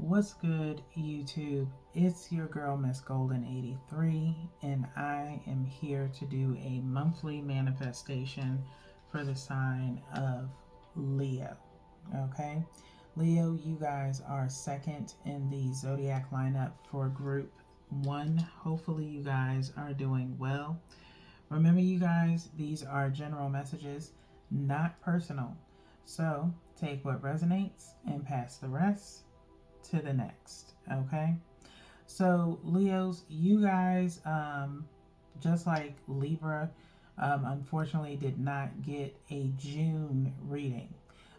What's good, YouTube? It's your girl, Miss Golden 83, and I am here to do a monthly manifestation for the sign of Leo. Okay, Leo, you guys are second in the zodiac lineup for group one. Hopefully, you guys are doing well. Remember, you guys, these are general messages, not personal. So take what resonates and pass the rest to the next. Okay. So Leos, you guys, just like Libra, unfortunately did not get a June reading.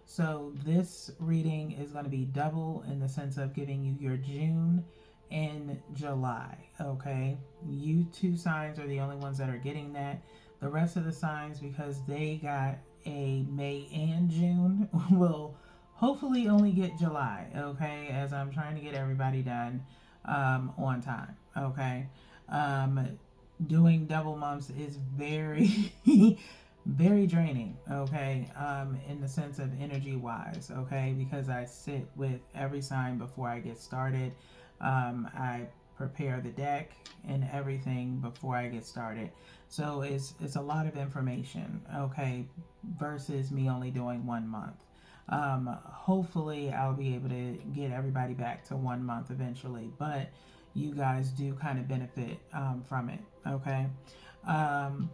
So this reading is going to be double in the sense of giving you your June and July. Okay. You two signs are the only ones that are getting that. The rest of the signs, because they got a May and June, will hopefully only get July, okay, as I'm trying to get everybody done on time, okay. Um, Doing double months is very, very draining, okay, in the sense of energy wise, okay, because I sit with every sign before I get started. I prepare the deck and everything before I get started. So it's a lot of information, okay, versus me only doing 1 month. Hopefully, I'll be able to get everybody back to 1 month eventually, but you guys do kind of benefit from it. Okay. Um,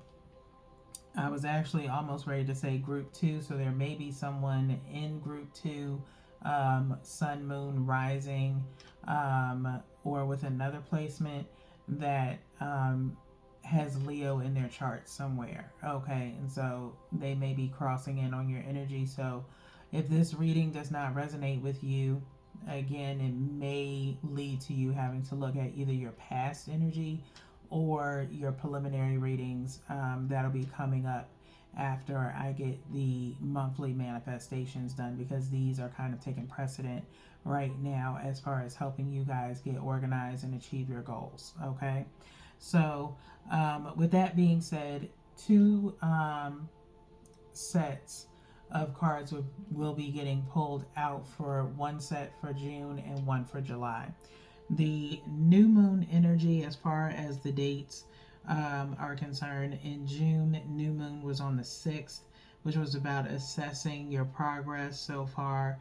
I was actually almost ready to say group two, so there may be someone in group two, sun, moon, rising, or with another placement that has Leo in their chart somewhere. Okay, and so they may be crossing in on your energy. So if this reading does not resonate with you, again, it may lead to you having to look at either your past energy or your preliminary readings that'll be coming up after I get the monthly manifestations done, because these are kind of taking precedent right now as far as helping you guys get organized and achieve your goals. Okay, so with that being said, two sets of cards will be getting pulled out, for one set for June and one for July. The new moon energy, as far as the dates are concerned, in June, new moon was on the 6th, which was about assessing your progress so far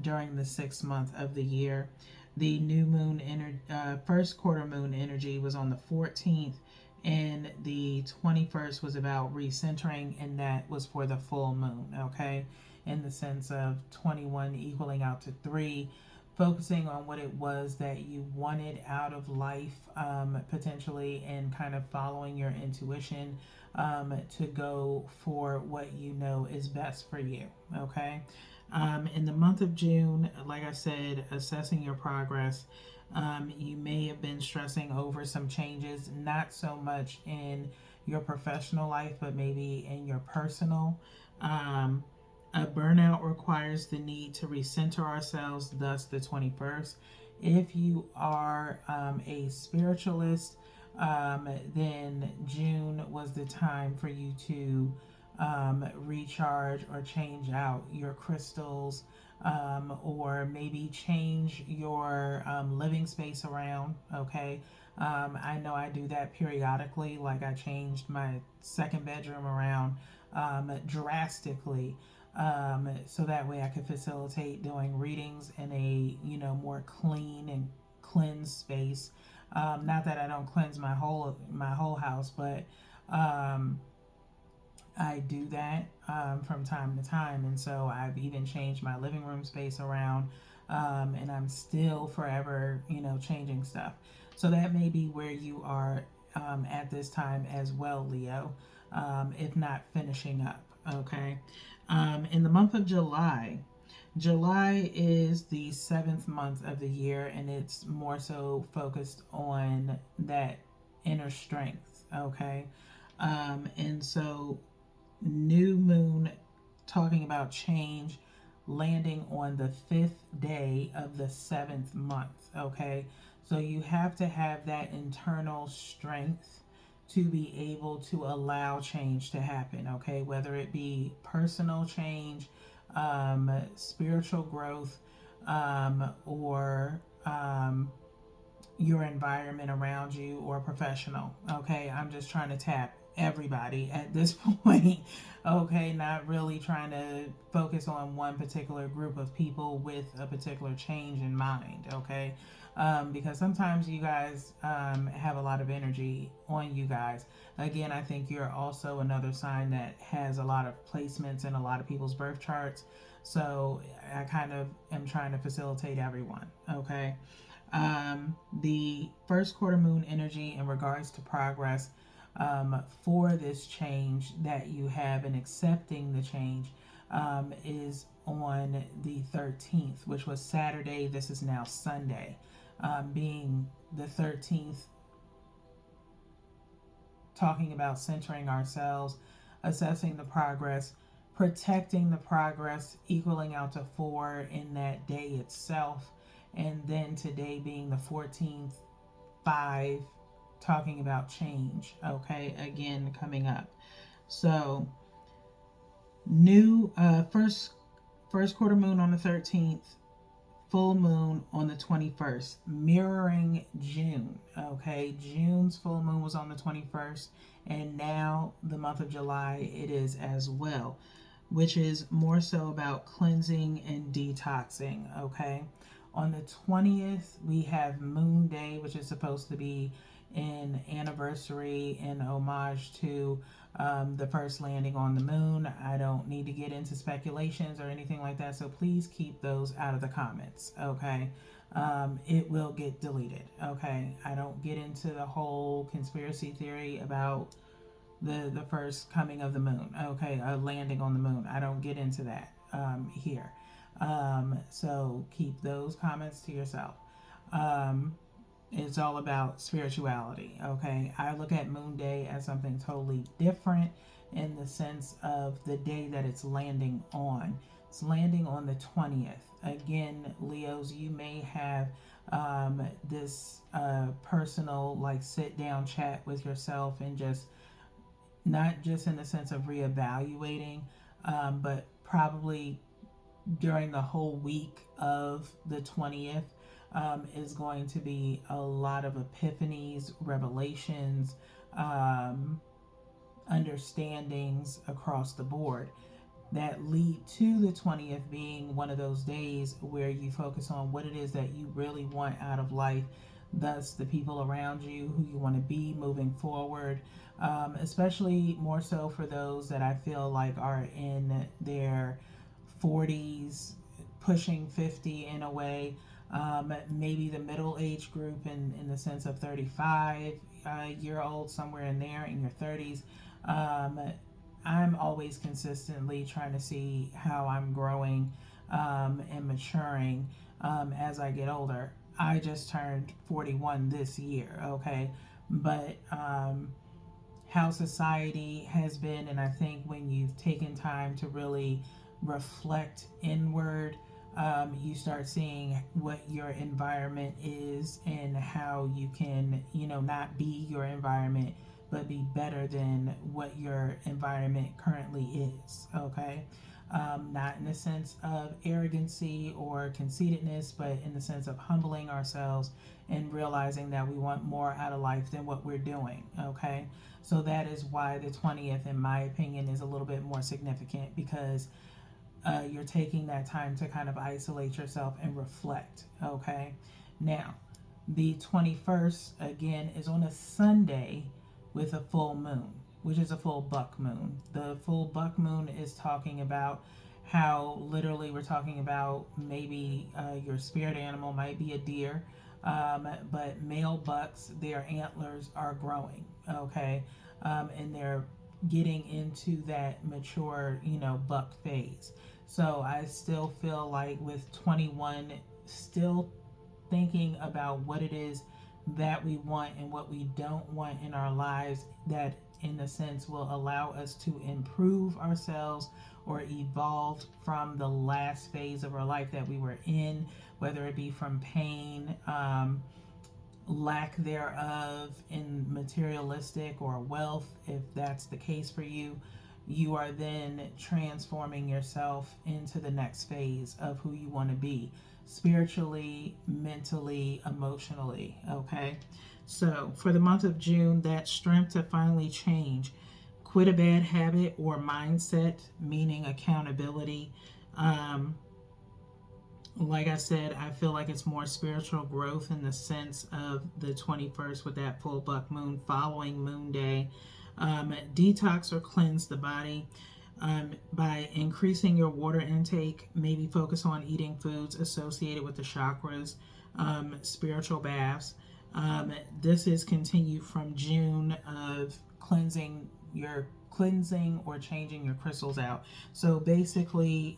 during the 6th month of the year. The new moon, first quarter moon energy was on the 14th, and the 21st was about recentering, and that was for the full moon, okay? In the sense of 21 equaling out to 3, focusing on what it was that you wanted out of life, potentially, and kind of following your intuition to go for what you know is best for you, okay? In the month of June, like I said, assessing your progress. You may have been stressing over some changes, not so much in your professional life, but maybe in your personal. Um, a burnout requires the need to recenter ourselves, thus, the 21st. If you are a spiritualist, then June was the time for you to recharge or change out your crystals, or maybe change your living space around. Okay. I know I do that periodically. Like, I changed my second bedroom around drastically, so that way I could facilitate doing readings in a more clean and cleansed space. Not that I don't cleanse my whole house, but um, I do that from time to time, and so I've even changed my living room space around, and I'm still forever, changing stuff. So that may be where you are at this time as well, Leo, if not finishing up. Okay. In the month of July, July is the 7th month of the year, and it's more so focused on that inner strength. Okay. And so new moon, talking about change, landing on the 5th day of the 7th month. Okay, so you have to have that internal strength to be able to allow change to happen. Okay, whether it be personal change, spiritual growth, or your environment around you or professional. Okay, I'm just trying to tap everybody at this point. Okay, not really trying to focus on one particular group of people with a particular change in mind. Okay, because sometimes you guys have a lot of energy on you guys. Again, I think you're also another sign that has a lot of placements in a lot of people's birth charts. So I kind of am trying to facilitate everyone. Okay. The first quarter moon energy in regards to progress for this change that you have in accepting the change is on the 13th, which was Saturday. This is now Sunday, being the 13th, talking about centering ourselves, assessing the progress, protecting the progress, equaling out to 4 in that day itself. And then today being the 14th, 5, talking about change. Okay, again, coming up. So, new first quarter moon on the 13th, full moon on the 21st, mirroring June. Okay, June's full moon was on the 21st, and now the month of July it is as well, which is more so about cleansing and detoxing. Okay, on the 20th we have Moon Day, which is supposed to be an anniversary and homage to the first landing on the moon. I don't need to get into speculations or anything like that, so please keep those out of the comments. Okay, it will get deleted. Okay, I don't get into the whole conspiracy theory about the first coming of the moon. Okay, a landing on the moon. I don't get into that here. So keep those comments to yourself. It's all about spirituality. Okay, I look at Moon Day as something totally different in the sense of the day that it's landing on. It's landing on the 20th. Again, Leos, you may have this personal, like, sit down chat with yourself, and just not just in the sense of reevaluating, but probably during the whole week of the 20th is going to be a lot of epiphanies, revelations, understandings across the board that lead to the 20th being one of those days where you focus on what it is that you really want out of life, thus the people around you, who you want to be moving forward, especially more so for those that I feel like are in their 40s, pushing 50 in a way, maybe the middle age group in the sense of 35 year old, somewhere in there in your 30s. I'm always consistently trying to see how I'm growing and maturing as I get older. I just turned 41 this year, okay? But how society has been, and I think when you've taken time to really reflect inward, you start seeing what your environment is and how you can, not be your environment, but be better than what your environment currently is. Okay, not in the sense of arrogancy or conceitedness, but in the sense of humbling ourselves and realizing that we want more out of life than what we're doing. Okay, so that is why the 20th, in my opinion, is a little bit more significant, because you're taking that time to kind of isolate yourself and reflect. Okay, now the 21st again is on a Sunday with a full moon, which is a full buck moon. The full buck moon is talking about how literally we're talking about maybe your spirit animal might be a deer, but male bucks, their antlers are growing. Okay, and they're getting into that mature, buck phase. So I still feel like with 21, still thinking about what it is that we want and what we don't want in our lives, that in a sense will allow us to improve ourselves or evolve from the last phase of our life that we were in, whether it be from pain, lack thereof in materialistic or wealth, if that's the case for you, you are then transforming yourself into the next phase of who you want to be spiritually, mentally, emotionally. Okay. So for the month of June, that strength to finally change, quit a bad habit or mindset, meaning accountability. Um, like I said, I feel like it's more spiritual growth in the sense of the 21st with that full buck moon following Moon Day. Detox or cleanse the body by increasing your water intake. Maybe focus on eating foods associated with the chakras, spiritual baths. This is continued from June of cleansing or changing your crystals out. So basically,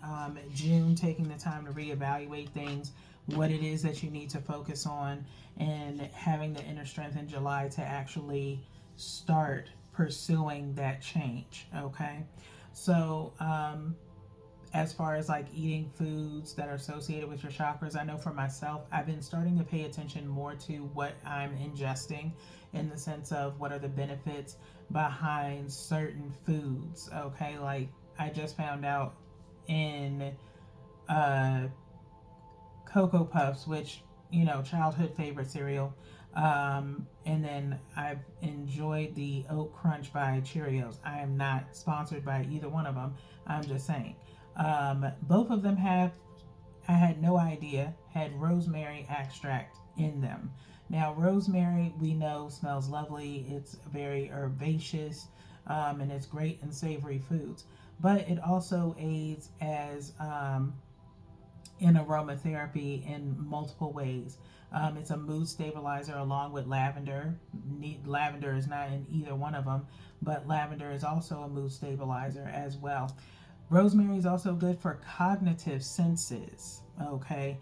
June, taking the time to reevaluate things, what it is that you need to focus on, and having the inner strength in July to actually start pursuing that change. Okay. So, as far as like eating foods that are associated with your chakras, I know for myself, I've been starting to pay attention more to what I'm ingesting in the sense of what are the benefits behind certain foods. Okay, like I just found out in uh, Cocoa Puffs, which, you know, childhood favorite cereal. And then I've enjoyed the Oat Crunch by Cheerios. I am not sponsored by either one of them. I'm just saying. Both of them I had no idea, had rosemary extract in them. Now, rosemary, we know, smells lovely. It's very herbaceous, and it's great in savory foods. But it also aids as in aromatherapy in multiple ways. It's a mood stabilizer along with lavender. Lavender is not in either one of them, but lavender is also a mood stabilizer as well. Rosemary is also good for cognitive senses, okay?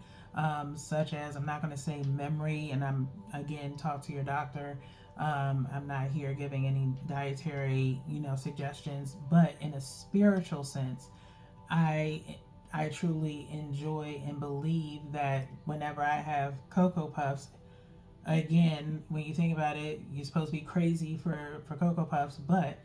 Such as, I'm not going to say memory, and I'm, again, talk to your doctor. I'm not here giving any dietary, suggestions, but in a spiritual sense, I I truly enjoy and believe that whenever I have Cocoa Puffs, again, when you think about it, you're supposed to be crazy for Cocoa Puffs, but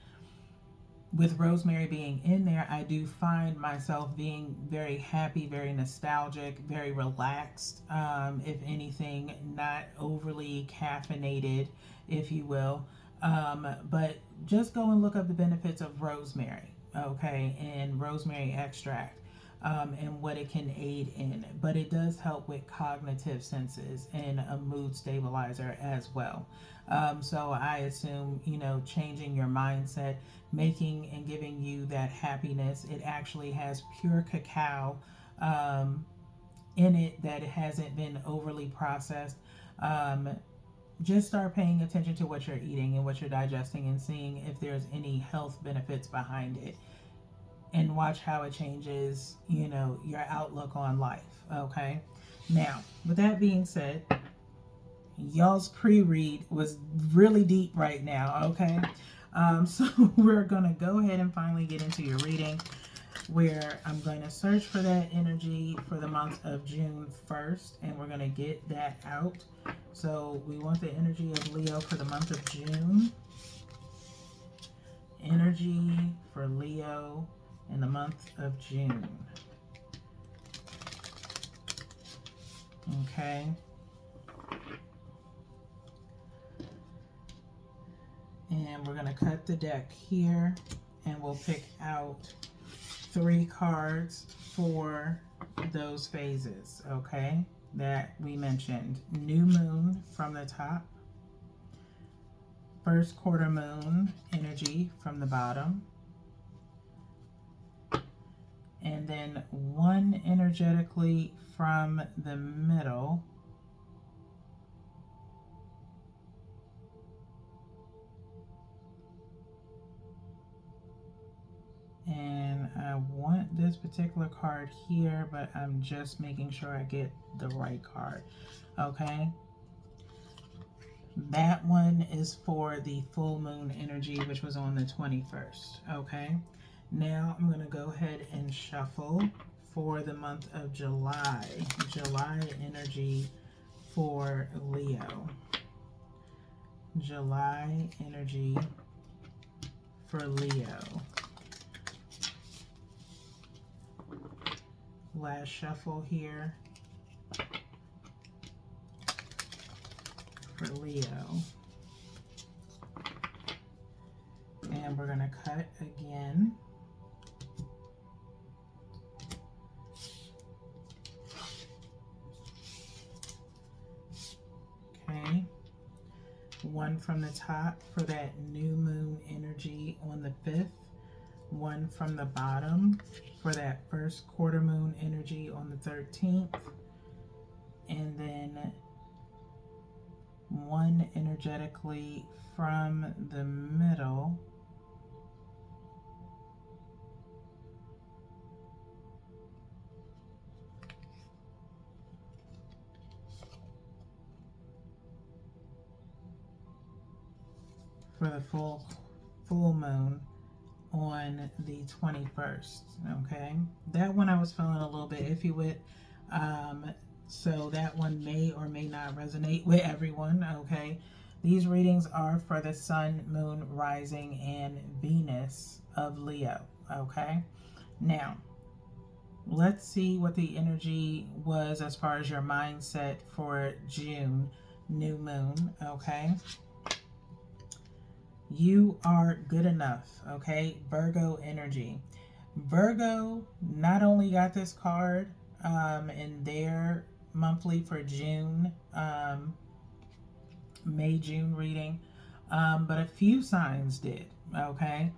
with rosemary being in there, I do find myself being very happy, very nostalgic, very relaxed. If anything, not overly caffeinated, if you will. But just go and look up the benefits of rosemary, okay, and rosemary extract. And what it can aid in, but it does help with cognitive senses and a mood stabilizer as well. So I assume, changing your mindset, making and giving you that happiness. It actually has pure cacao in it that hasn't been overly processed. Um, just start paying attention to what you're eating and what you're digesting and seeing if there's any health benefits behind it. And watch how it changes, your outlook on life. Okay. Now, with that being said, y'all's pre-read was really deep right now. Okay. So we're going to go ahead and finally get into your reading, where I'm going to search for that energy for the month of June 1st, and we're going to get that out. So we want the energy of Leo for the month of June. Energy for Leo in the month of June. Okay. And we're going to cut the deck here, and we'll pick out 3 cards for those phases, okay, that we mentioned. New moon from the top, first quarter moon energy from the bottom, and then 1 energetically from the middle, and I want this particular card here, but I'm just making sure I get the right card. Okay, that one is for the full moon energy, which was on the 21st. Okay, now I'm going to go ahead and shuffle for the month of July. July energy for Leo. July energy for Leo. last shuffle here for Leo. And we're going to cut again. Okay. One from the top for that new moon energy on the 5th. One from the bottom for that first quarter moon energy on the 13th. And then one energetically from the middle for the full moon on the 21st. Okay, that one I was feeling a little bit iffy with, so that one may or may not resonate with everyone. Okay, these readings are for the sun, moon, rising, and Venus of Leo. Okay, now let's see what the energy was as far as your mindset for June new moon. Okay, you are good enough. Okay, Virgo energy. Virgo not only got this card in their monthly for June, May, June reading, but a few signs did. Okay,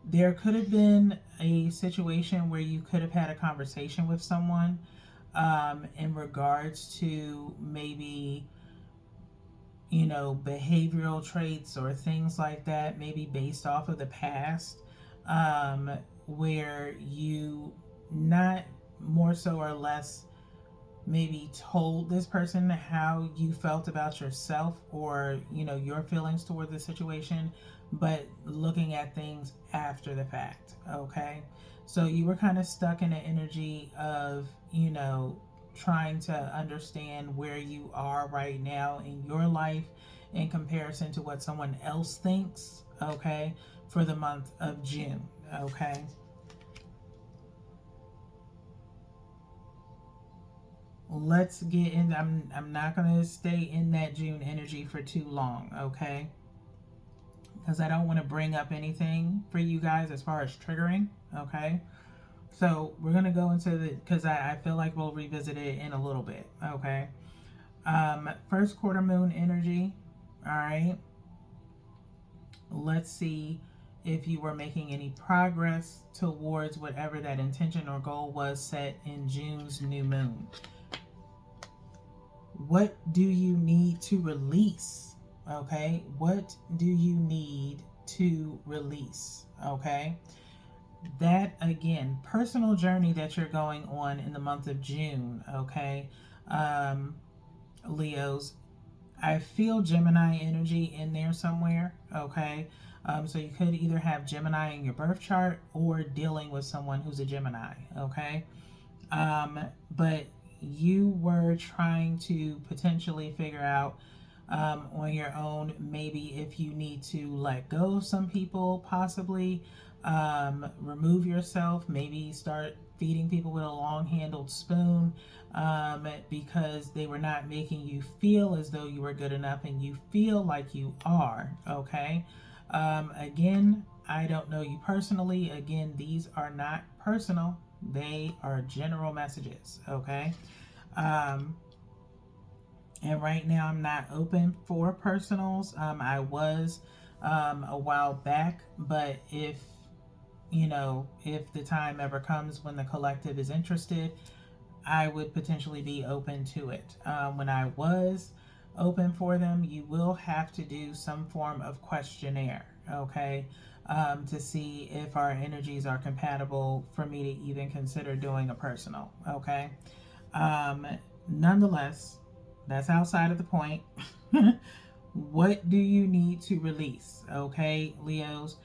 there could have been a situation where you could have had a conversation with someone in regards to maybe, you know, behavioral traits or things like that, maybe based off of the past, where you not more so or less maybe told this person how you felt about yourself or, you know, your feelings toward the situation, but looking at things after the fact. Okay, so you were kind of stuck in the energy of, you know, trying to understand where you are right now in your life in comparison to what someone else thinks. Okay, for the month of June. Okay, let's get in. I'm not going to stay in that June energy for too long. Okay, because I don't want to bring up anything for you guys as far as triggering. Okay, so we're going to go into the, because I feel like we'll revisit it in a little bit. Okay, first quarter moon energy. All right, let's see if you were making any progress towards whatever that intention or goal was set in June's new moon. What do you need to release? Okay, what do you need to release? Okay, that again, personal journey that you're going on in the month of June. Okay, Leos, I feel Gemini energy in there somewhere. Okay, so you could either have Gemini in your birth chart or dealing with someone who's a Gemini. Okay, but you were trying to potentially figure out on your own, maybe if you need to let go of some people, possibly remove yourself, maybe start feeding people with a long-handled spoon because they were not making you feel as though you were good enough, and you feel like you are. Okay, again, I don't know you personally. Again, these are not personal, they are general messages. Okay, and right now I'm not open for personals. I was a while back, but if, you know, if the time ever comes when the collective is interested, I would potentially be open to it. When I was open for them, you will have to do some form of questionnaire. Okay, to see if our energies are compatible for me to even consider doing a personal. Okay, nonetheless, that's outside of the point. What do you need to release? Okay, Leos.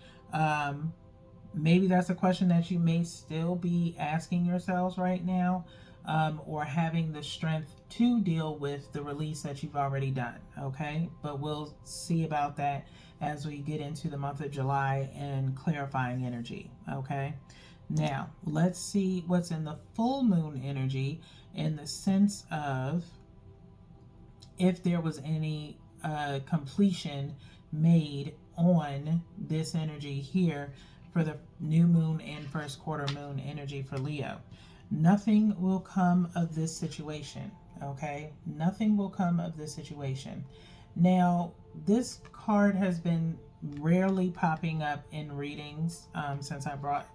Maybe that's a question that you may still be asking yourselves right now, or having the strength to deal with the release that you've already done. Okay, but we'll see about that as we get into the month of July and clarifying energy. Okay, Now, let's see what's in the full moon energy in the sense of if there was any completion made on this energy here for the new moon and first quarter moon energy for Leo. Nothing will come of this situation, okay? Nothing will come of this situation. Now, this card has been rarely popping up in readings since I brought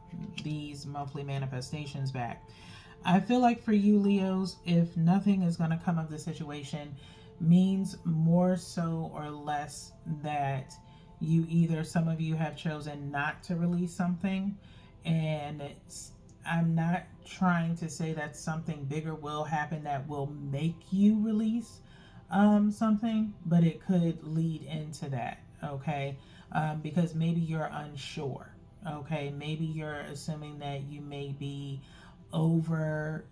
these monthly manifestations back. I feel like for you, Leos, if nothing is going to come of the situation, means more so or less that you either, some of you have chosen not to release something, and I'm not trying to say that something bigger will happen that will make you release something, but it could lead into that, okay? Because maybe you're unsure, okay? Maybe you're assuming that you may be over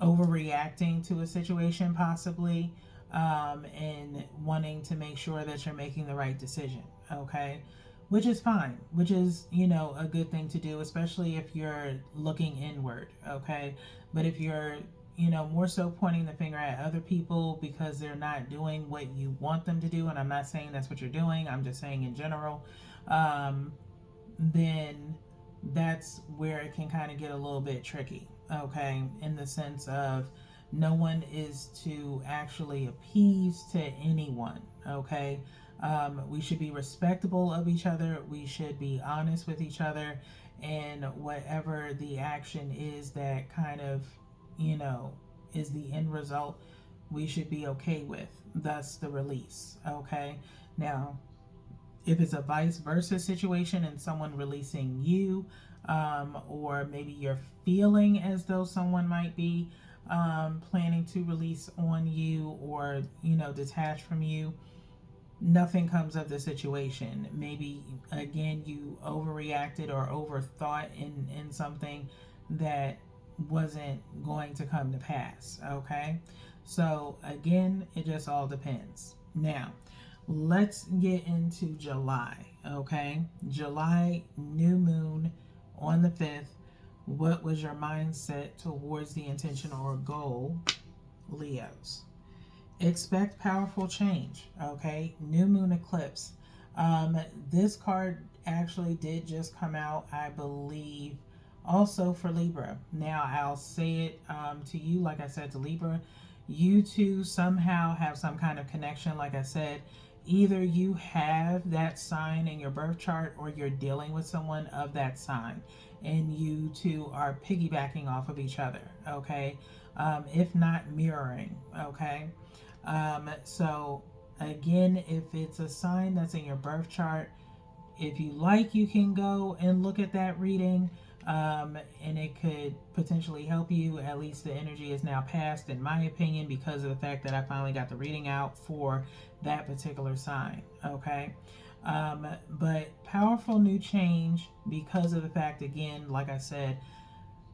overreacting to a situation possibly, and wanting to make sure that you're making the right decision, okay? Which is fine, which is, a good thing to do, especially if you're looking inward, okay? But if you're, more so pointing the finger at other people because they're not doing what you want them to do, and I'm not saying that's what you're doing, I'm just saying in general, then that's where it can kind of get a little bit tricky, okay? In the sense of no one is to actually appease to anyone, okay? We should be respectable of each other. We should be honest with each other. And whatever the action is that kind of, is the end result, we should be okay with. Thus the release, okay? Now, if it's a vice versa situation and someone releasing you, or maybe you're feeling as though someone might be planning to release on you or, detach from you, nothing comes of the situation. Maybe, again, you overreacted or overthought in something that wasn't going to come to pass, okay? So, again, it just all depends. Now, let's get into July, okay? July, new moon on the 5th. What was your mindset towards the intention or goal, Leos? Expect powerful change, okay? New moon eclipse. This card actually did just come out, I believe, also for Libra. Now, I'll say it to you, like I said to Libra, you two somehow have some kind of connection. Like I said, either you have that sign in your birth chart or you're dealing with someone of that sign, and you two are piggybacking off of each other, okay? If not mirroring, okay? So again, if it's a sign that's in your birth chart, if you like, you can go and look at that reading, and it could potentially help you. At least the energy is now passed, in my opinion, because of the fact that I finally got the reading out for that particular sign, okay? But powerful new change because of the fact, again, like I said,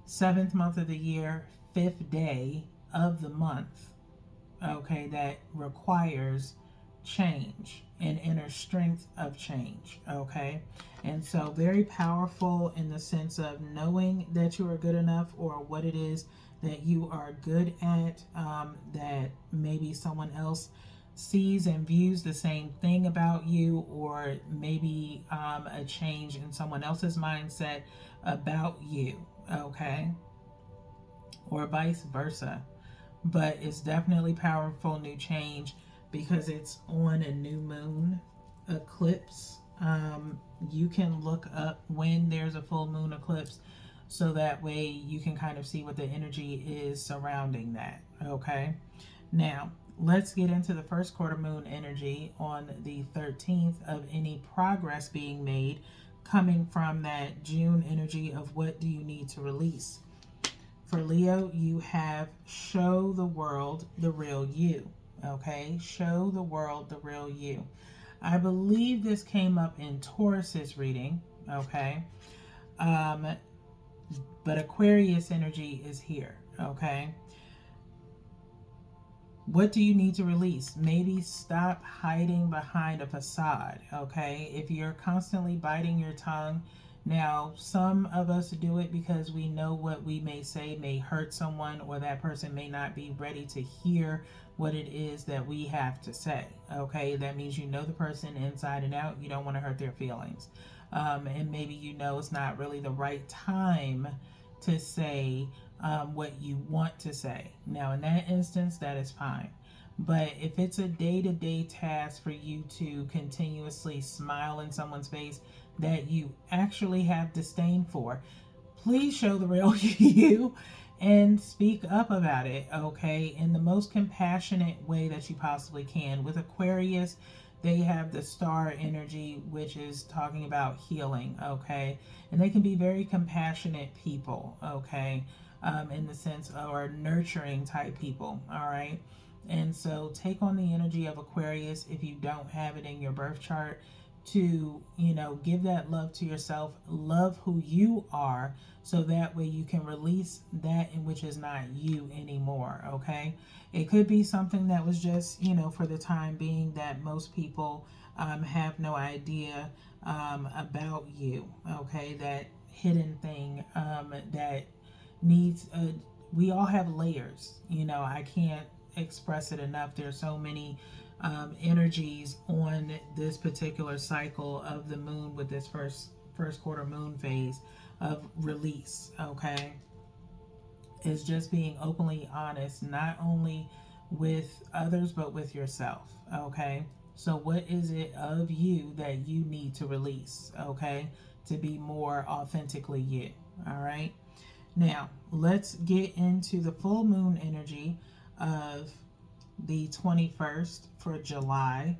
7th month of the year, 5th day of the month, okay, that requires change and inner strength of change, okay? And so very powerful in the sense of knowing that you are good enough, or what it is that you are good at, that maybe someone else sees and views the same thing about you, or maybe a change in someone else's mindset about you, okay? Or vice versa. But it's definitely powerful new change because it's on a new moon eclipse. You can look up when there's a full moon eclipse, so that way you can kind of see what the energy is surrounding that, okay? Now, let's get into the first quarter moon energy on the 13th of any progress being made coming from that June energy of what do you need to release. For Leo, you have show the world the real you, okay? Show the world the real you. I believe this came up in Taurus's reading, okay? But Aquarius energy is here, okay? What do you need to release? Maybe stop hiding behind a facade, okay? If you're constantly biting your tongue, now some of us do it because we know what we may say may hurt someone, or that person may not be ready to hear what it is that we have to say, okay? That means you know the person inside and out. You don't want to hurt their feelings. And maybe you know it's not really the right time to say what you want to say. Now, in that instance, that is fine. But if it's a day to day task for you to continuously smile in someone's face that you actually have disdain for, please show the real you and speak up about it, okay? In the most compassionate way that you possibly can. With Aquarius, they have the star energy, which is talking about healing, okay? And they can be very compassionate people, okay? In the sense, or nurturing type people, all right? And so take on the energy of Aquarius if you don't have it in your birth chart, to, give that love to yourself, love who you are, so that way you can release that in which is not you anymore, okay? It could be something that was just, for the time being, that most people have no idea about you, okay? That hidden thing that needs we all have layers. I can't express it enough. There's so many energies on this particular cycle of the moon, with this first quarter moon phase of release, okay? Is just being openly honest, not only with others but with yourself, okay? So what is it of you that you need to release, okay, to be more authentically you? All right, now let's get into the full moon energy of the 21st for July.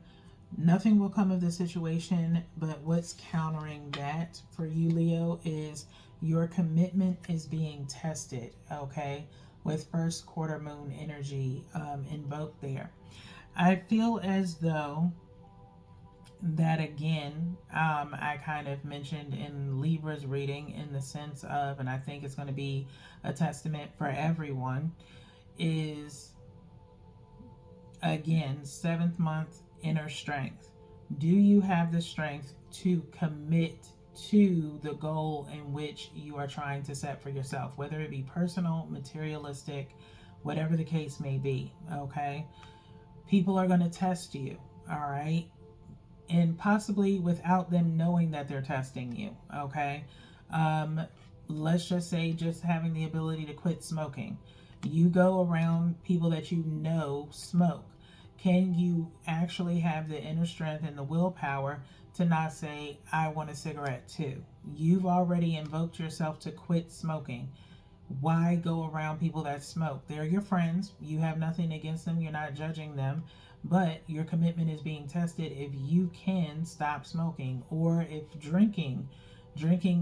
Nothing will come of the situation, but what's countering that for you, Leo, is your commitment is being tested, okay, with first quarter moon energy invoked there. I feel as though that, again, I kind of mentioned in Libra's reading, in the sense of, and I think it's going to be a testament for everyone, is, again, 7th month inner strength. Do you have the strength to commit to the goal in which you are trying to set for yourself, whether it be personal, materialistic, whatever the case may be, okay? People are going to test you, all right? And possibly without them knowing that they're testing you, okay? Let's just say, just having the ability to quit smoking. You go around people that you know smoke. Can you actually have the inner strength and the willpower to not say, I want a cigarette too? You've already invoked yourself to quit smoking. Why go around people that smoke? They're your friends. You have nothing against them. You're not judging them. But your commitment is being tested if you can stop smoking, or if drinking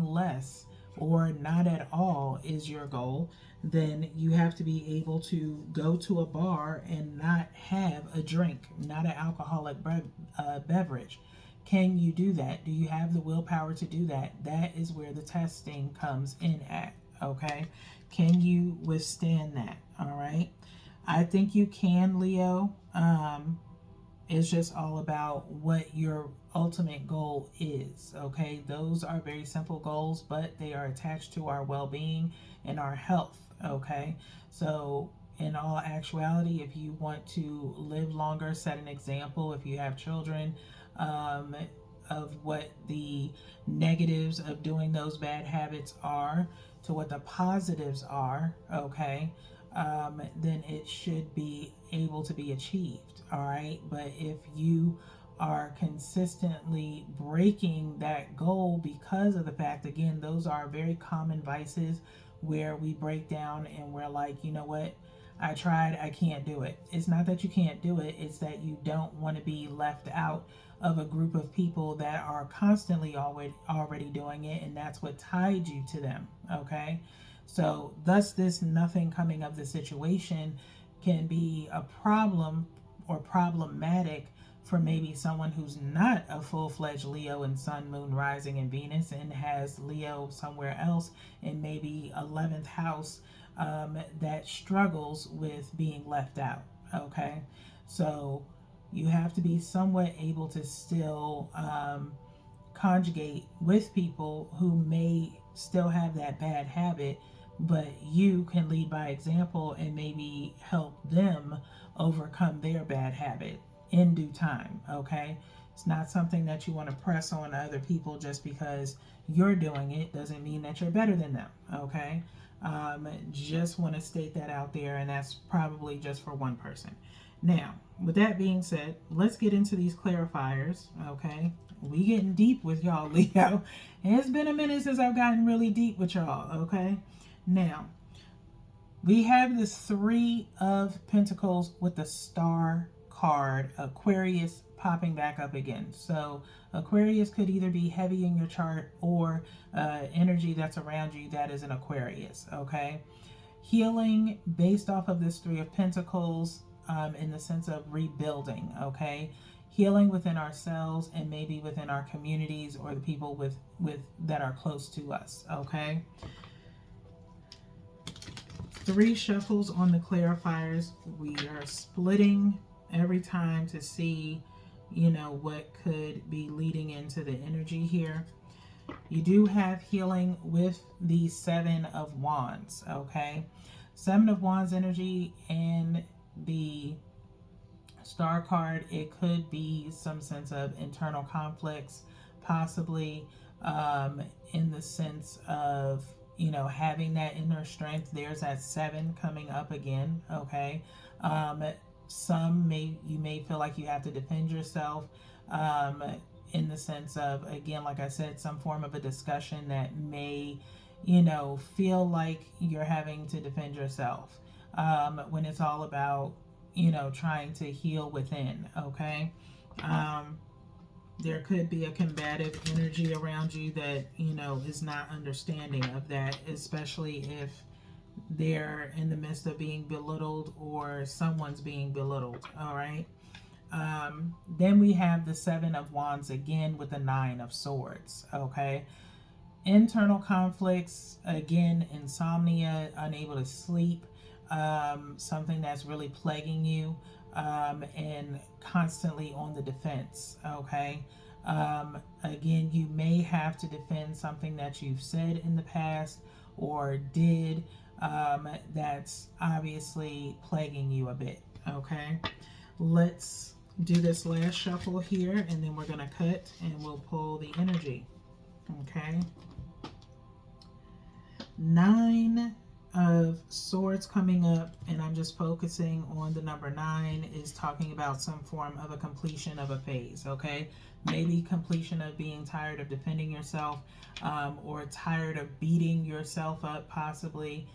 less or not at all is your goal. Then you have to be able to go to a bar and not have a drink, not an alcoholic beverage. Can you do that? Do you have the willpower to do that? That is where the testing comes in at, okay? Can you withstand that? All right. I think you can, Leo. It's just all about what your ultimate goal is, okay? Those are very simple goals, but they are attached to our well-being and our health, okay? So in all actuality, if you want to live longer, set an example, if you have children, of what the negatives of doing those bad habits are to what the positives are, okay, then it should be able to be achieved, all right? But if you are consistently breaking that goal because of the fact, again, those are very common vices where we break down and we're like, you know what? I tried, I can't do it. It's not that you can't do it, it's that you don't want to be left out of a group of people that are constantly already doing it, and that's what tied you to them, okay? So thus this nothing coming of the situation can be a problem or problematic for maybe someone who's not a full-fledged Leo in Sun, Moon, Rising, and Venus, and has Leo somewhere else in maybe 11th house, that struggles with being left out, Okay, so you have to be somewhat able to still conjugate with people who may still have that bad habit, but you can lead by example and maybe help them overcome their bad habit in due time. Okay, it's not something that you want to press on other people just because you're doing it doesn't mean that you're better than them. Okay, just want to state that out there, and that's probably just for one person. Now, with that being said, let's get into these clarifiers. Okay, we getting deep with y'all, Leo. It's been a minute since I've gotten really deep with y'all. Okay, now we have this Three of Pentacles with the Star card, Aquarius popping back up again. So Aquarius could either be heavy in your chart or energy that's around you that is an Aquarius. Okay, healing based off of this Three of Pentacles, in the sense of rebuilding. Okay, healing within ourselves and maybe within our communities or the people with that are close to us. Okay, three shuffles on the clarifiers. We are splitting every time to see, what could be leading into the energy here. You do have healing with the Seven of Wands. Okay, Seven of Wands energy and the Star card, it could be some sense of internal conflicts, possibly, in the sense of, having that inner strength. There's that seven coming up again. Okay, you may feel like you have to defend yourself, in the sense of, again, like I said, some form of a discussion that may, feel like you're having to defend yourself, when it's all about, trying to heal within. Okay, there could be a combative energy around you that, is not understanding of that, especially if they're in the midst of being belittled or someone's being belittled. All right, then we have the Seven of Wands again with the Nine of Swords. Okay, internal conflicts, again, insomnia, unable to sleep, something that's really plaguing you, and constantly on the defense. Okay, again, you may have to defend something that you've said in the past or did, that's obviously plaguing you a bit. Okay, let's do this last shuffle here, and then we're going to cut and we'll pull the energy. Okay, Nine of Swords coming up, and I'm just focusing on the number 9, is talking about some form of a completion of a phase. Okay, maybe completion of being tired of defending yourself, or tired of beating yourself up, possibly,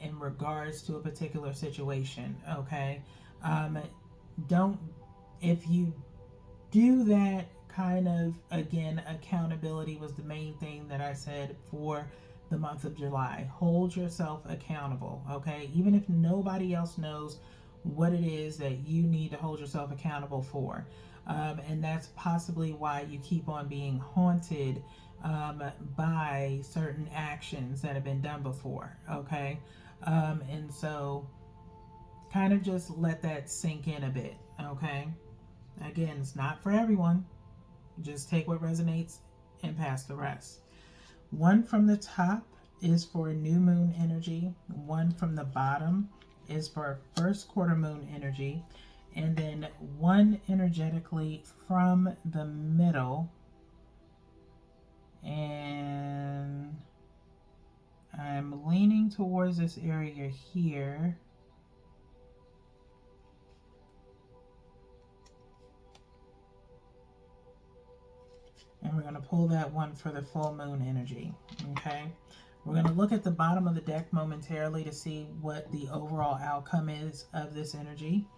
in regards to a particular situation. Okay, don't, if you do that, kind of, again, accountability was the main thing that I said for the month of July. Hold yourself accountable. Okay, even if nobody else knows what it is that you need to hold yourself accountable for, and that's possibly why you keep on being haunted, by certain actions that have been done before. Okay, and so kind of just let that sink in a bit. Okay, again, it's not for everyone. Just take what resonates and pass the rest. One from the top is for new moon energy. One from the bottom is for first quarter moon energy. And then one energetically from the middle. And I'm leaning towards this area here. And we're going to pull that one for the full moon energy. Okay, we're going to look at the bottom of the deck momentarily to see what the overall outcome is of this energy.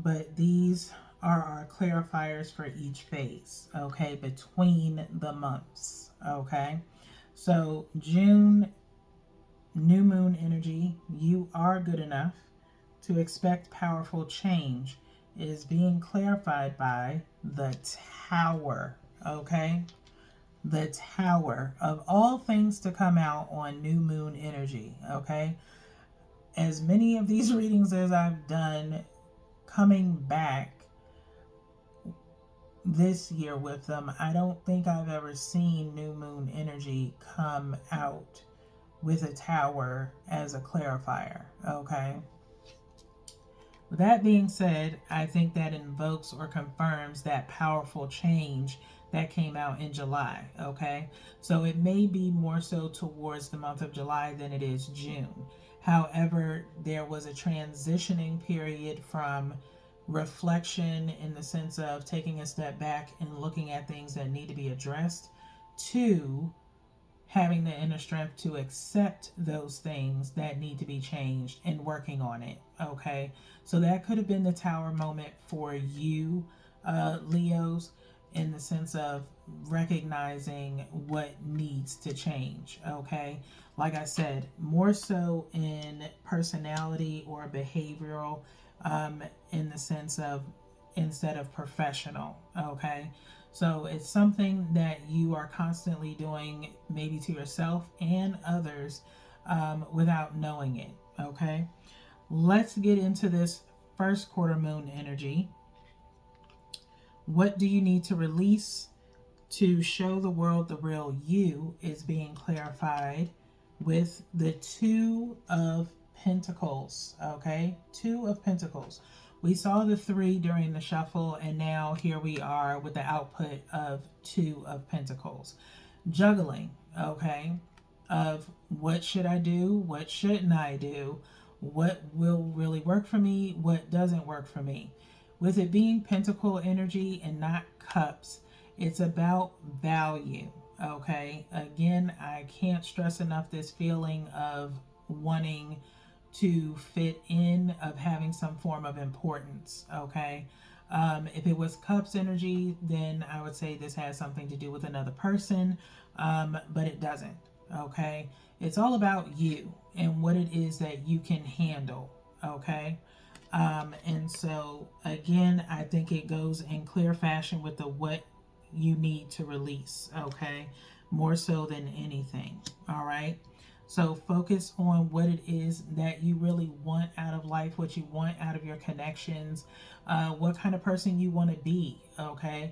But these are our clarifiers for each phase, okay, between the months. Okay, so June, new moon energy, you are good enough to expect powerful change, is being clarified by the Tower. Okay, the Tower, of all things to come out on new moon energy. Okay, as many of these readings as I've done coming back this year with them, I don't think I've ever seen new moon energy come out with a tower as a clarifier. Okay. With that being said, I think that invokes or confirms that powerful change that came out in July. Okay. So it may be more so towards the month of July than it is June. However, there was a transitioning period from reflection in the sense of taking a step back and looking at things that need to be addressed to having the inner strength to accept those things that need to be changed and working on it. Okay, so that could have been the tower moment for you, Leos, in the sense of recognizing what needs to change. Okay, like I said, more so in personality or behavioral, in the sense of instead of professional. Okay, so it's something that you are constantly doing, maybe to yourself and others, without knowing it. Okay, let's get into this first quarter moon energy. What do you need to release to show the world the real you is being clarified with the Two of Pentacles. Okay, Two of Pentacles. We saw the 3 during the shuffle, and now here we are with the output of Two of Pentacles. Juggling, okay, of what should I do, what shouldn't I do, what will really work for me, what doesn't work for me. With it being Pentacle energy and not Cups, it's about value, okay? Again, I can't stress enough this feeling of wanting to fit in, of having some form of importance, okay? If it was Cups energy, then I would say this has something to do with another person, but it doesn't, okay? It's all about you and what it is that you can handle, okay? And so, again, I think it goes in clear fashion with the what you need to release, okay? More so than anything, all right? So focus on what it is that you really want out of life, what you want out of your connections, what kind of person you want to be, okay?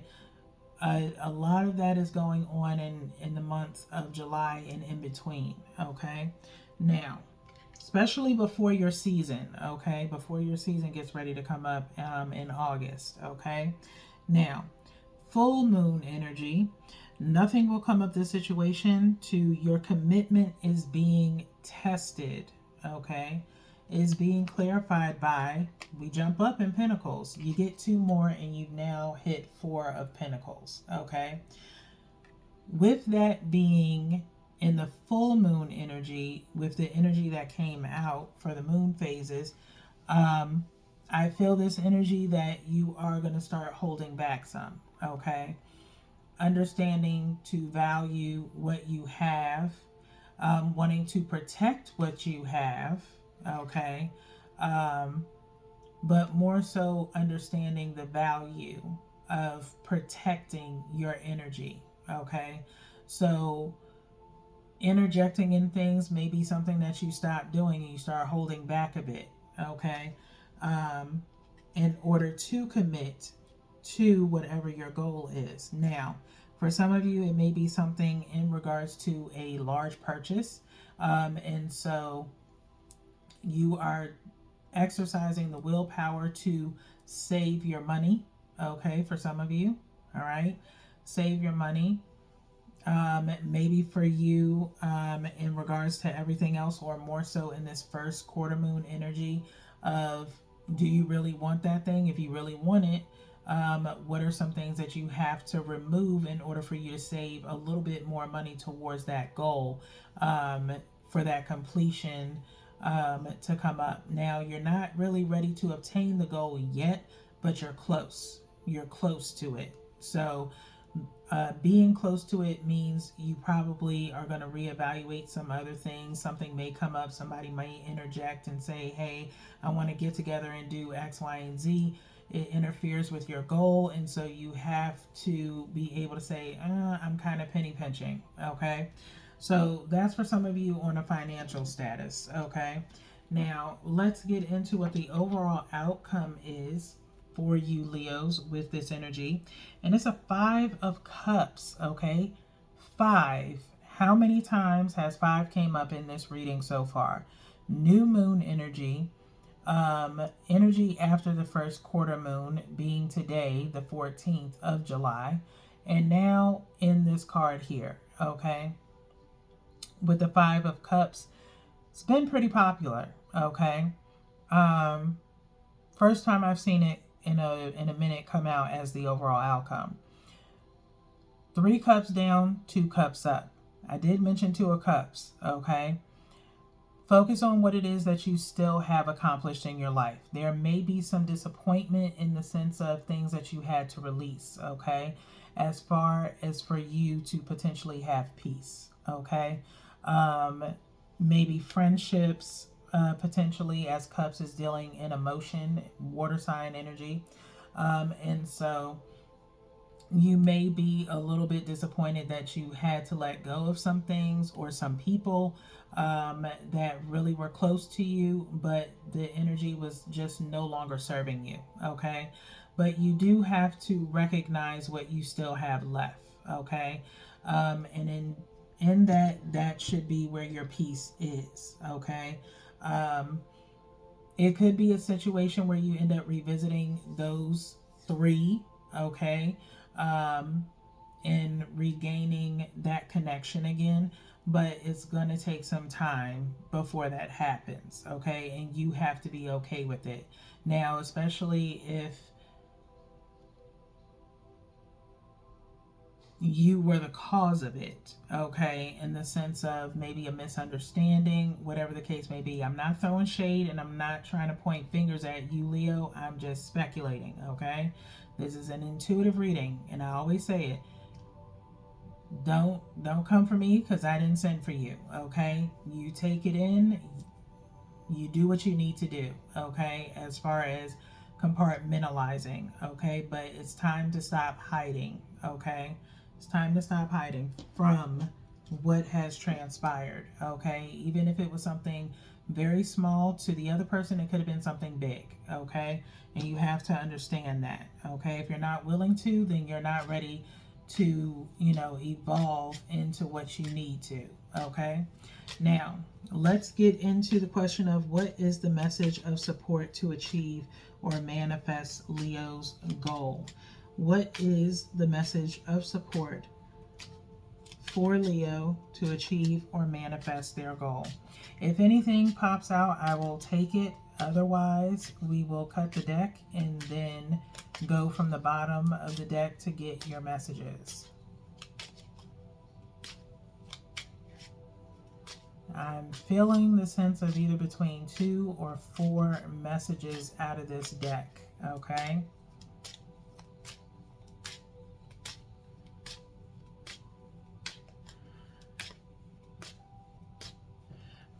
A lot of that is going on in the month of July and in between, okay? Now, especially before your season, okay? Before your season gets ready to come up in August, okay? Now, full moon energy. Nothing will come of this situation to your commitment is being tested, okay? Is being clarified by, we jump up in Pentacles. You get 2 more and you now hit 4 of Pentacles, okay? With that being in the full moon energy, with the energy that came out for the moon phases, I feel this energy that you are going to start holding back some, okay? Understanding to value what you have, wanting to protect what you have, okay? But more so understanding the value of protecting your energy, okay? So interjecting in things may be something that you stop doing and you start holding back a bit, okay? In order to commit to whatever your goal is. Now, for some of you, it may be something in regards to a large purchase. And so you are exercising the willpower to save your money. Okay, for some of you. All right. Save your money. Maybe for you, in regards to everything else, or more so in this first quarter moon energy of, do you really want that thing? If you really want it, what are some things that you have to remove in order for you to save a little bit more money towards that goal, for that completion to come up? Now, you're not really ready to obtain the goal yet, but you're close. You're close to it. So being close to it means you probably are going to reevaluate some other things. Something may come up. Somebody may interject and say, hey, I want to get together and do X, Y, and Z. It interferes with your goal, and so you have to be able to say, I'm kind of penny pinching, okay? So that's for some of you on a financial status, okay? Now, let's get into what the overall outcome is for you, Leos, with this energy. And it's a Five of Cups, okay? Five. How many times has five came up in this reading so far? New moon energy, energy after the first quarter moon being today, the 14th of July, and now in this card here, okay? With the Five of Cups, it's been pretty popular, okay? Um, First time I've seen it in a minute come out as the overall outcome. 3 cups down, 2 cups up. I did mention 2 of cups, okay? Focus on what it is that you still have accomplished in your life. There may be some disappointment in the sense of things that you had to release, okay? As far as for you to potentially have peace, okay? Maybe friendships, potentially, as Cups is dealing in emotion, water sign energy. And so you may be a little bit disappointed that you had to let go of some things or some people that really were close to you, but the energy was just no longer serving you, okay? But you do have to recognize what you still have left, okay? And in that should be where your peace is, okay? It could be a situation where you end up revisiting those three, okay? And regaining that connection again, but it's going to take some time before that happens, okay? And you have to be okay with it. Now, especially if you were the cause of it, okay, in the sense of maybe a misunderstanding, whatever the case may be. I'm not throwing shade and I'm not trying to point fingers at you, Leo. I'm just speculating, okay? This is an intuitive reading, and I always say it. Don't come for me because I didn't send for you, okay? You take it in, you do what you need to do, okay, as far as compartmentalizing, okay? But it's time to stop hiding, okay? It's time to stop hiding from what has transpired, okay? Even if it was something very small to the other person, it could have been something big, okay? And you have to understand that, okay? If you're not willing to, then you're not ready to, evolve into what you need to, okay? Now, let's get into the question of what is the message of support to achieve or manifest Leo's goal. What is the message of support for Leo to achieve or manifest their goal? If anything pops out, I will take it. Otherwise, we will cut the deck and then go from the bottom of the deck to get your messages. I'm feeling the sense of either between 2 or 4 messages out of this deck, okay?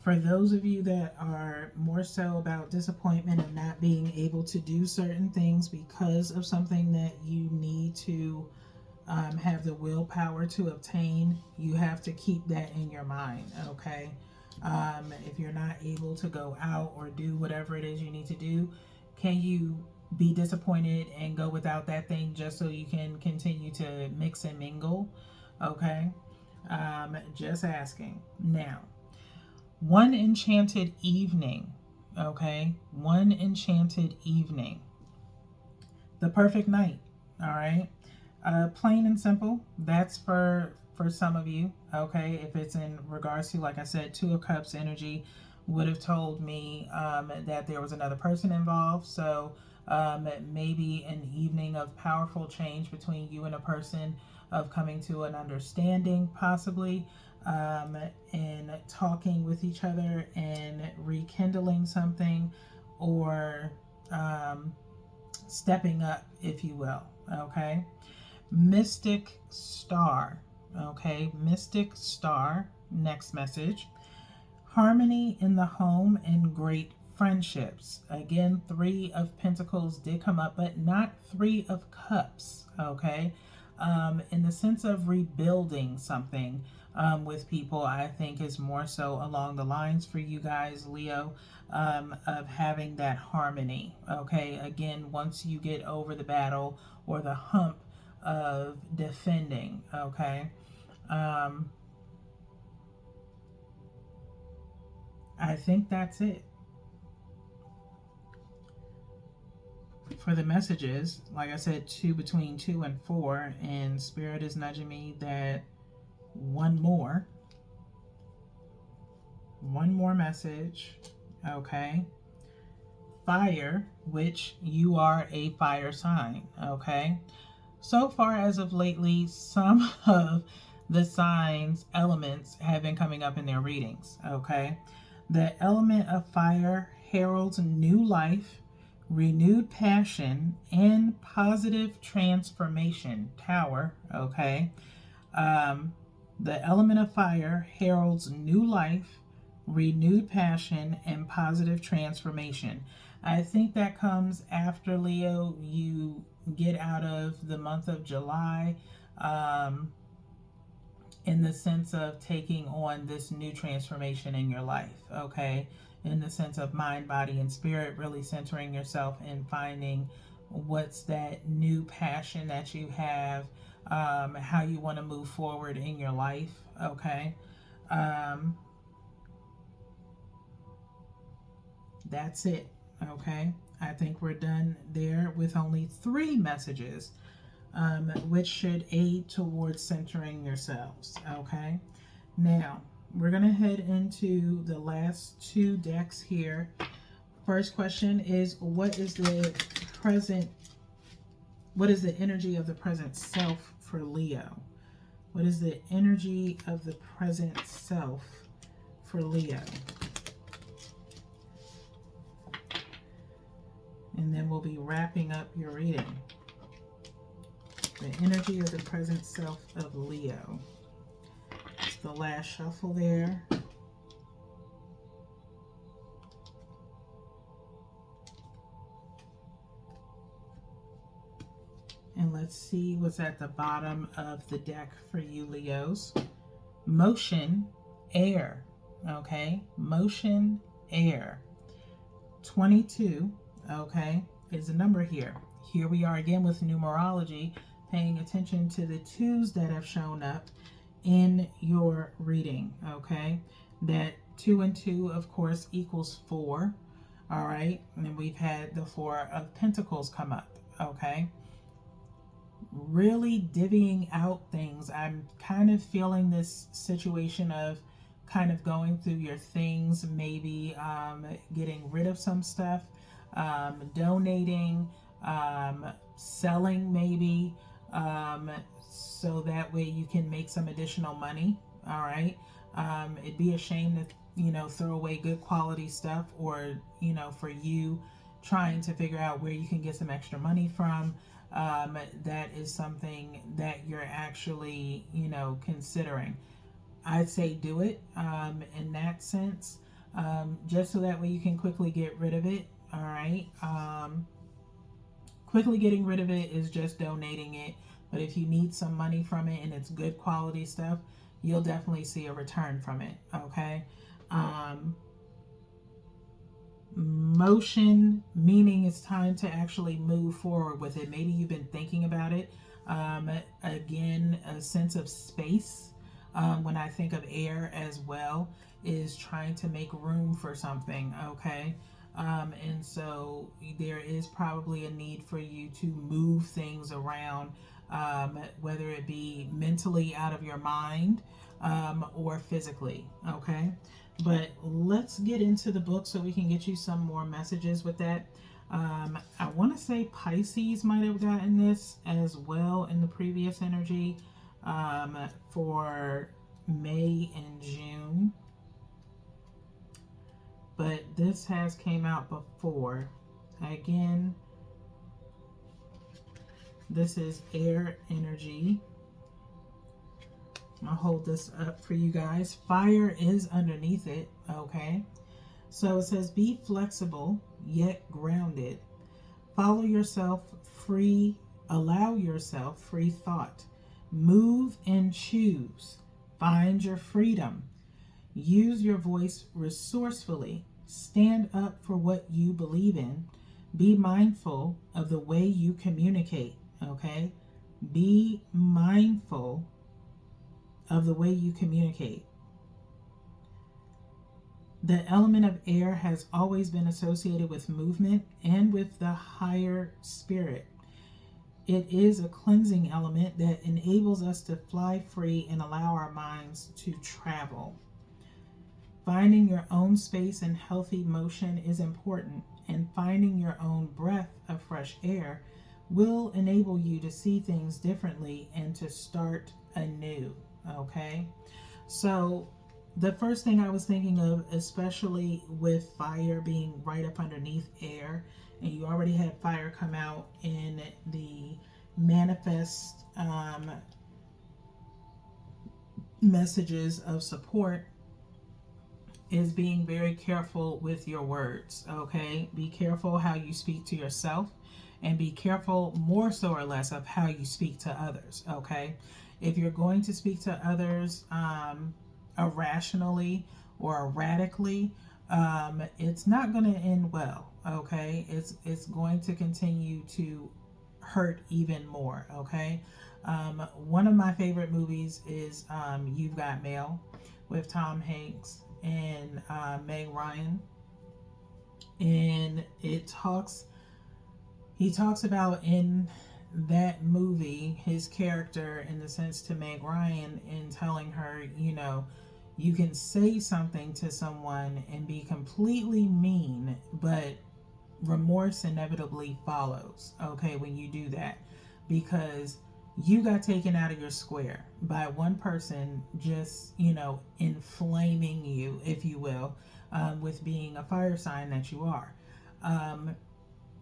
For those of you that are more so about disappointment of not being able to do certain things because of something that you need to have the willpower to obtain, you have to keep that in your mind, okay? If you're not able to go out or do whatever it is you need to do, can you be disappointed and go without that thing just so you can continue to mix and mingle, okay? Just asking. Now, one enchanted evening, okay? One enchanted evening. The perfect night, all right? Plain and simple. That's for some of you, okay? If it's in regards to, like I said, 2 of Cups energy would have told me that there was another person involved. So maybe an evening of powerful change between you and a person, of coming to an understanding possibly, and talking with each other and rekindling something, or stepping up, if you will, okay? Mystic Star, okay? Mystic Star, next message. Harmony in the home and great friendships. Again, 3 of Pentacles did come up, but not 3 of Cups, okay? In the sense of rebuilding something, with people. I think is more so along the lines for you guys, Leo, of having that harmony. Okay, again, once you get over the battle or the hump of defending, okay, um, I think that's it. For the messages, like I said, between 2 and 4, and Spirit is nudging me that one more message. Okay, fire, which you are a fire sign. Okay, so far as of lately, some of the signs elements have been coming up in their readings. Okay, the element of fire heralds new life, renewed passion, and positive transformation. Tower. Okay, the element of fire heralds new life, renewed passion, and positive transformation. I think that comes after, Leo, you get out of the month of July, um, in the sense of taking on this new transformation in your life, okay? In the sense of mind, body, and spirit, really centering yourself and finding what's that new passion that you have, how you want to move forward in your life, okay? Um, that's it, okay? I think we're done there with only 3 messages, which should aid towards centering yourselves, okay? Now, we're going to head into the last 2 decks here. First question is, what is the energy of the present self for Leo? What is the energy of the present self for Leo? And then we'll be wrapping up your reading. The energy of the present self of Leo. It's the last shuffle there. And let's see what's at the bottom of the deck for you, Leos. Motion, air. Okay? Motion, air. 22, okay, is a number here. Here we are again with numerology, paying attention to the 2s that have shown up in your reading, okay? That 2 and 2, of course, equals 4, all right? And then we've had the 4 of Pentacles come up, okay? Really divvying out things. I'm kind of feeling this situation of kind of going through your things, maybe getting rid of some stuff, donating, selling maybe, so that way you can make some additional money. All right. It'd be a shame to, throw away good quality stuff, or, for you trying to figure out where you can get some extra money from. That is something that you're actually, considering. I'd say do it, in that sense, just so that way you can quickly get rid of it. All right. Quickly getting rid of it is just donating it. But if you need some money from it and it's good quality stuff, you'll definitely see a return from it. Okay. Motion, meaning it's time to actually move forward with it. Maybe you've been thinking about it. Again, a sense of space. When I think of air as well, is trying to make room for something, okay? And so there is probably a need for you to move things around, whether it be mentally out of your mind, or physically, okay? But let's get into the book so we can get you some more messages with that. I want to say Pisces might have gotten this as well in the previous energy, for May and June. But this has came out before. Again, this is air energy. I'll hold this up for you guys. Fire is underneath it, okay? So it says, be flexible, yet grounded. Follow yourself free, allow yourself free thought. Move and choose. Find your freedom. Use your voice resourcefully. Stand up for what you believe in. Be mindful of the way you communicate, okay? Be mindful of the way you communicate. The element of air has always been associated with movement and with the higher spirit. It is a cleansing element that enables us to fly free and allow our minds to travel. Finding your own space and healthy motion is important, and finding your own breath of fresh air will enable you to see things differently and to start anew. Okay? So, the first thing I was thinking of, especially with fire being right up underneath air, and you already had fire come out in the manifest messages of support, is being very careful with your words, okay? Be careful how you speak to yourself, and be careful more so or less of how you speak to others, okay? If you're going to speak to others irrationally or erratically, it's not going to end well, okay? It's going to continue to hurt even more, okay? One of my favorite movies is You've Got Mail with Tom Hanks and Meg Ryan, and he talks about in that movie his character in the sense to Meg Ryan, in telling her, you know, you can say something to someone and be completely mean, but remorse inevitably follows, okay, when you do that, because you got taken out of your square by one person just, you know, inflaming you, if you will, with being a fire sign that you are.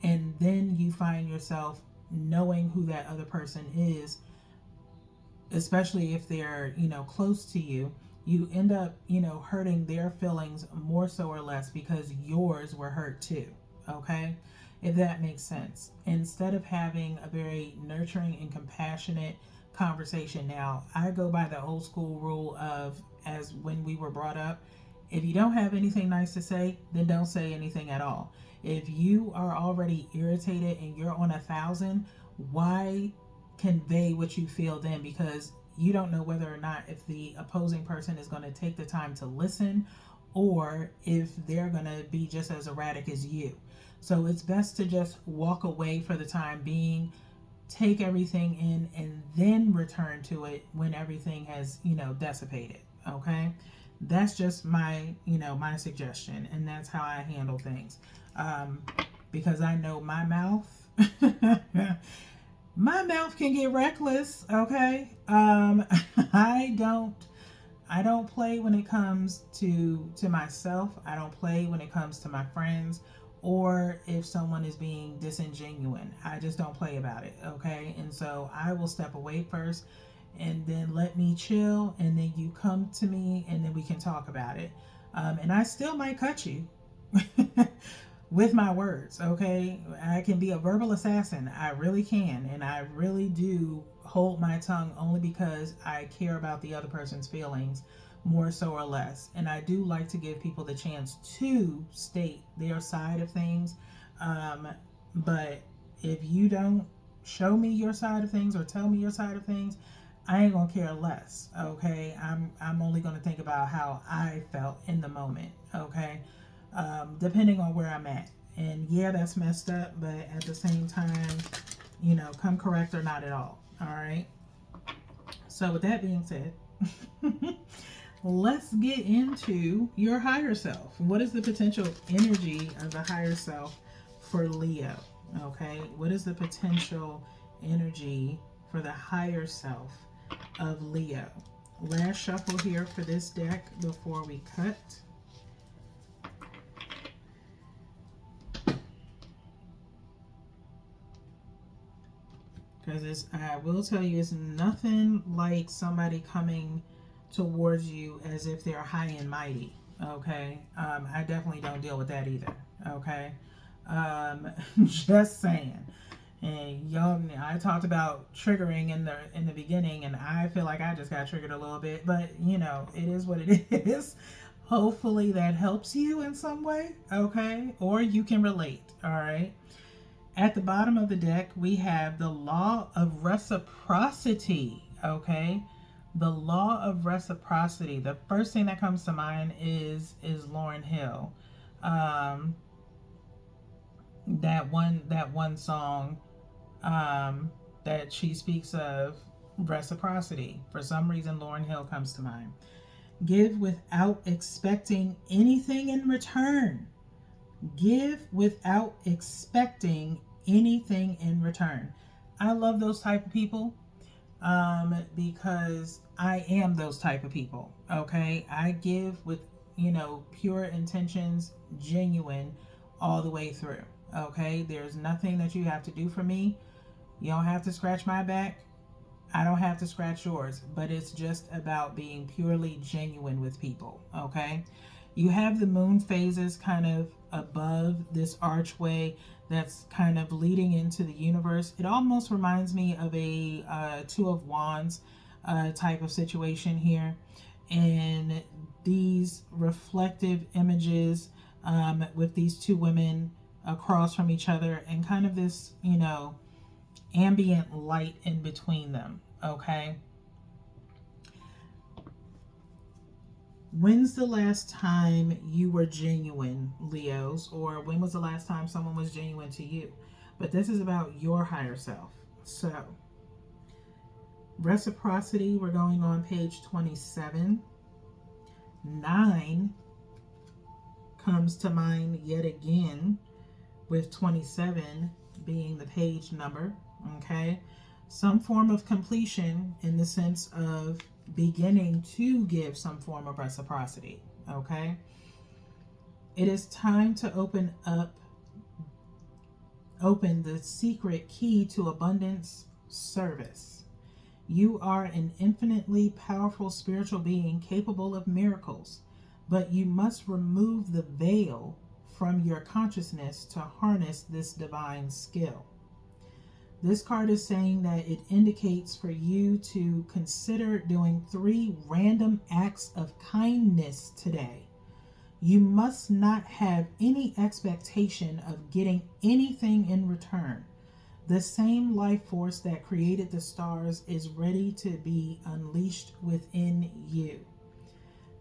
And then you find yourself knowing who that other person is, especially if they're, you know, close to you. You end up, you know, hurting their feelings more so or less because yours were hurt too, okay? If that makes sense. Instead of having a very nurturing and compassionate conversation, now I go by the old school rule of, as when we were brought up, if you don't have anything nice to say, then don't say anything at all. If you are already irritated and you're on 1,000, why convey what you feel then? Because you don't know whether or not if the opposing person is going to take the time to listen, or if they're going to be just as erratic as you. So it's best to just walk away for the time being, take everything in, and then return to it when everything has, you know, dissipated. Okay? That's just my, you know, my suggestion, and that's how I handle things. Because I know my mouth, my mouth can get reckless. Okay? I don't play when it comes to myself. I don't play when it comes to my friends, or if someone is being disingenuous. I just don't play about it, okay? And so I will step away first, and then let me chill, and then you come to me, and then we can talk about it. And I still might cut you with my words, okay? I can be a verbal assassin. I really can, and I really do hold my tongue only because I care about the other person's feelings more so or less. And I do like to give people the chance to state their side of things. But if you don't show me your side of things or tell me your side of things, I ain't gonna care less, okay? I'm only gonna think about how I felt in the moment, okay? Depending on where I'm at. And yeah, that's messed up, but at the same time, you know, come correct or not at all. All right. So with that being said, let's get into your higher self. What is the potential energy of the higher self for Leo? Okay. What is the potential energy for the higher self of Leo? Last shuffle here for this deck before we cut. Because I will tell you, it's nothing like somebody coming towards you as if they're high and mighty. Okay, I definitely don't deal with that either. Okay, just saying. And y'all, I talked about triggering in the beginning, and I feel like I just got triggered a little bit. But it is what it is. Hopefully that helps you in some way, okay? Or you can relate, all right? At the bottom of the deck, we have the law of reciprocity, okay? The law of reciprocity. The first thing that comes to mind is Lauryn Hill. Um, that one song that she speaks of reciprocity. For some reason, Lauryn Hill comes to mind. Give without expecting anything in return. Give without expecting anything in return. I love those type of people because I am those type of people. Okay, I give with pure intentions, genuine, all the way through. Okay, there's nothing that you have to do for me. You don't have to scratch my back. I don't have to scratch yours, but it's just about being purely genuine with people, okay? You have the moon phases kind of above this archway that's kind of leading into the universe. It almost reminds me of a Two of Wands type of situation here. And these reflective images with these two women across from each other and kind of this, ambient light in between them, okay? When's the last time you were genuine, Leos? Or when was the last time someone was genuine to you? But this is about your higher self. So, reciprocity, we're going on page 27. 9 comes to mind yet again, with 27 being the page number, okay? Some form of completion in the sense of beginning to give some form of reciprocity, okay? It is time to open the secret key to abundance: service. You are an infinitely powerful spiritual being capable of miracles, but you must remove the veil from your consciousness to harness this divine skill. This card is saying that it indicates for you to consider doing 3 random acts of kindness today. You must not have any expectation of getting anything in return. The same life force that created the stars is ready to be unleashed within you.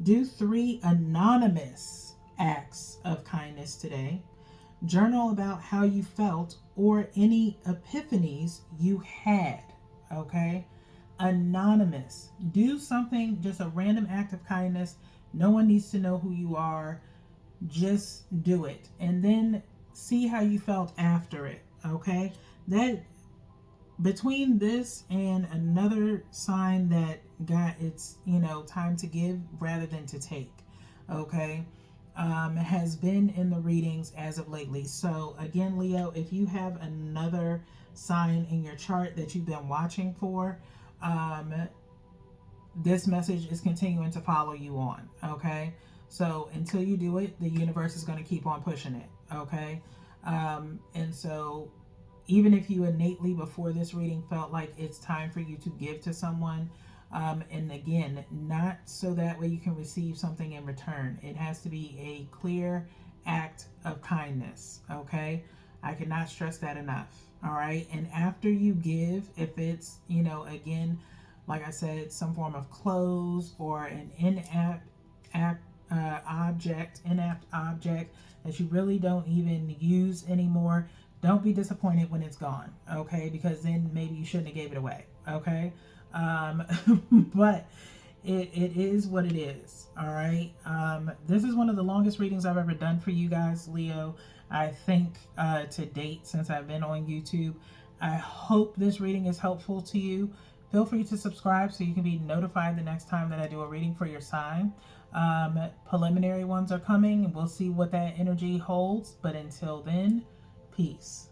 Do 3 anonymous acts of kindness today. Journal about how you felt or any epiphanies you had, okay? Anonymous. Do something, just a random act of kindness. No one needs to know who you are. Just do it. And then see how you felt after it, okay? That between this and another sign that got its, time to give rather than to take, okay? Has been in the readings as of lately. So again, Leo, if you have another sign in your chart that you've been watching for, this message is continuing to follow you on, okay? So until you do it, the universe is going to keep on pushing it, okay? And so even if you innately before this reading felt like it's time for you to give to someone, and again, not so that way you can receive something in return. It has to be a clear act of kindness, okay? I cannot stress that enough, all right? And after you give, if it's, again, like I said, some form of clothes or an inept object that you really don't even use anymore, don't be disappointed when it's gone, okay? Because then maybe you shouldn't have gave it away, okay? But it is what it is, all right? This is one of the longest readings I've ever done for you guys, Leo, I think, to date since I've been on YouTube. I hope this reading is helpful to you. Feel free to subscribe so you can be notified the next time that I do a reading for your sign. Preliminary ones are coming, and we'll see what that energy holds. But until then, peace.